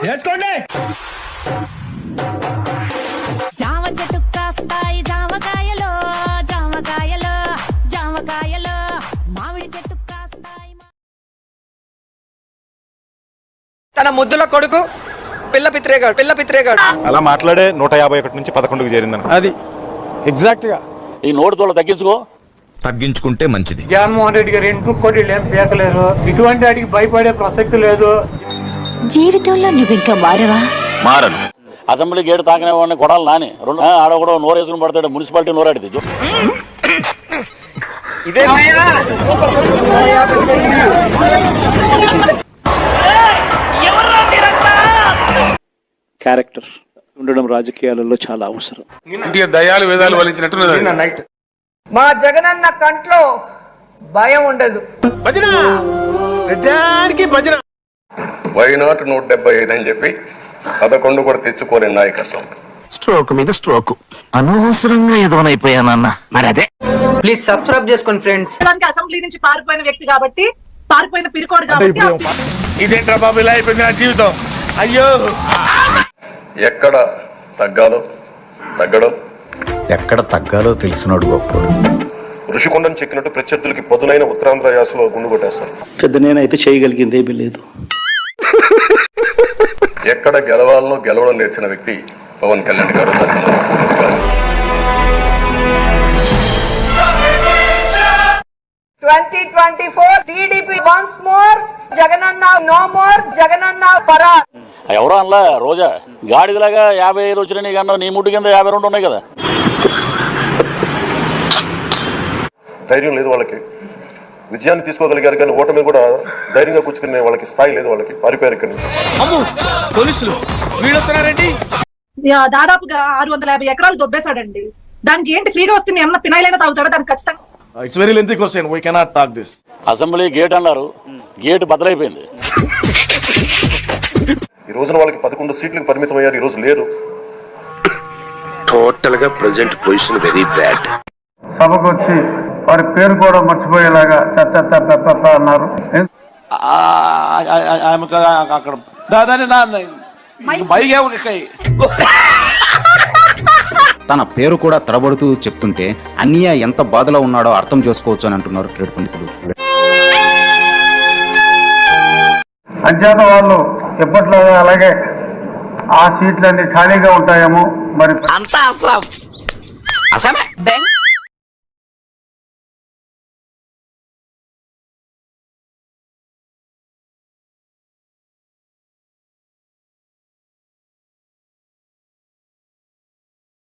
వేసుకోండి. జామ చెట్టు కాస్తాయి జామకాయలో జామకాయలో జామకాయలో మామిడి చెట్టు కాస్తాయి. తన ముద్దుల కొడుకు పిల్ల పిత్రేగాడు అలా మాట్లాడే 151 నుంచి 11కు చేరిందని. అది ఎగ్జాక్ట్ గా ఈ నోటు తోల తగ్గించుకుంటే మంచిది. జగన్మోహన్ రెడ్డి గారు ఇంటికి కోటీలు ఏం పీకలేరు. ఇటువంటి వాటికి భయపడే ప్రసక్తి లేదు. జీవితంలో నువ్వు ఇంకా మారను. అసెంబ్లీ గేటు తాకిన వాడిని కొడాలి నాని ఆడ కూడా నోరు వేసుకుని పడతాడు. మున్సిపాలిటీ నోరాడిది క్యారెక్టర్ ఉండడం రాజకీయాలలో చాలా అవసరం. దయాలు వేదాలు వలించినట్టు మా జగనన్న కంట్లో భయం ఉండదు. వైనాట్ 175 అని చెప్పి 11 కూడా తెచ్చుకోలేని నాయకత్వం. స్ట్రోక్ మీద స్ట్రోక్ అనవసరంగా ఎదవనైపోయానన్న. మరి అదే ప్లీజ్ సబ్స్క్రైబ్ చేసుకోండి ఫ్రెండ్స్. అసెంబ్లీ నుంచి పారిపోయిన వ్యక్తి కాబట్టి, పారిపోయిన పిరికోడు కాబట్టి ఇదేంట్రా బాబు ఇలా అయిపోయింది నా జీవితం. అయ్యో ఎక్కడ తగ్గడం ఎక్కడ తగ్గాలో తెలిసినోడు గొప్పడు. ఋషికొండను చెక్కినట్టు ప్రత్యర్థులకి పదునైన ఉత్తరాంధ్ర యాసలో గుండు కొట్టేస్తారు. పెద్ద నేనైతే చేయగలిగింది ఏమీ లేదు. ఎక్కడ గెలవాలనో గెలవడం నేర్చిన వ్యక్తి పవన్ కళ్యాణ్ గారు. 2024 టీడీపీ వన్స్ మోర్, జగనన్న నో మోర్, జగనన్న పరా. ఎవరో అనలా రోజా గాడిదలాగా 55 వచ్చినా నీ కన్నా నీ ముడ్డు కింద 52 ఉన్నాయి కదా. ధైర్యం లేదు వాళ్ళకి. విజయాన్ని తీసుకోగలిగారు కానీ ఓటమి కూడా ధైర్యంగా కూర్చుకునే వాళ్ళకి స్థాయి లేదు. వాళ్ళకి పారిపోయారు ఇక్కడ నుంచి. దాదాపుగా 650 ఎకరాలు దొబ్బేశాడండి. దానికి ఏంటి ఫ్రీగా వస్తే మీ అన్న పినాయిలైనా తాగుతాడా? దానికి ఖచ్చితంగా it's very lengthy question, we cannot talk this. Assembly gate అన్నారు, గేట్ బద్దలైపోయింది. ఈ రోజున వాళ్ళకి 11 సీట్లకు పరిమితం అయ్యారు. ఈ రోజు లేరు. టోటల్ గా ప్రెజెంట్ పొజిషన్ వెరీ బ్యాడ్. సభకు వచ్చి వారి పేరు కూడా మర్చిపోయేలాగా అన్నారు. అక్కడ దాదాని తన పేరు కూడా తడబడుతూ చెప్తుంటే అన్నయ్య ఎంత బాధలో ఉన్నాడో అర్థం చేసుకోవచ్చు అని అంటున్నారు ట్రేడ్ పండితులు. అంచేత వాళ్ళు ఎప్పట్లో అలాగే ఆ సీట్లన్నీ ఖాళీగా ఉంటాయేమో మరి. అంతా అసలు